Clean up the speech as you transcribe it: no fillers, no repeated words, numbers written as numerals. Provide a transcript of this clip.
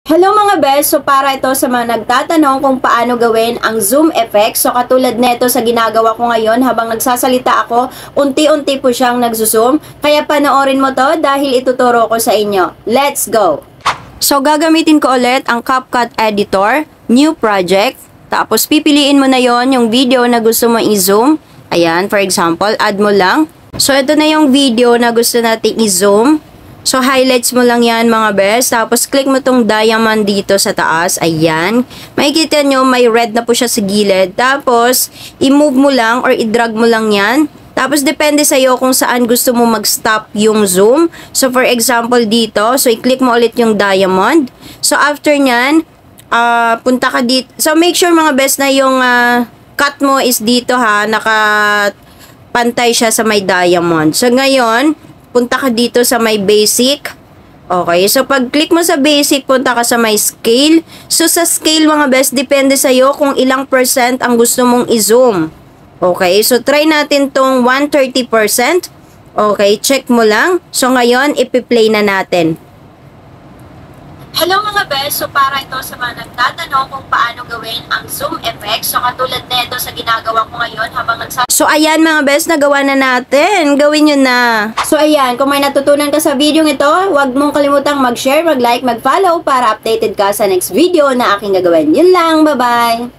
Hello mga best! So para ito sa mga nagtatanong kung paano gawin ang zoom effect. So katulad nito sa ginagawa ko ngayon habang nagsasalita ako, unti-unti po siyang nagzo-zoom. Kaya panoorin mo to dahil ituturo ko sa inyo. Let's go! So gagamitin ko ulit ang CapCut Editor, New Project. Tapos pipiliin mo na yon yung video na gusto mo i-zoom. Ayan, for example, add mo lang. So ito na yung video na gusto nating i-zoom. So, highlights mo lang yan mga best. Tapos, click mo tong diamond dito sa taas. Ayan. Makikita nyo, may red na po siya sa gilid. Tapos, i-move mo lang or i-drag mo lang yan. Tapos, depende sa'yo kung saan gusto mo mag-stop yung zoom. So, for example, dito. So, i-click mo ulit yung diamond. So, after nyan, punta ka dito. So, make sure mga best na yung cut mo is dito ha. Nakapantay siya sa may diamond. So, ngayon, punta ka dito sa may basic. Okay, so pag-click mo sa basic, punta ka sa may scale. So sa scale mga best, depende sa'yo kung ilang percent ang gusto mong i-zoom. Okay, so try natin tong 130%. Okay, check mo lang. So ngayon, ipi-play na natin. Hello mga best! So para ito sa mga nagtatanong kung paano gawin ang zoom effect. So katulad nito sa ginagawa ko ngayon habang So ayan mga best, nagawa na natin. Gawin nyo na. So ayan, kung may natutunan ka sa video ito, huwag mong kalimutang mag-share, mag-like, mag-follow para updated ka sa next video na aking gagawin. Yun lang, bye-bye!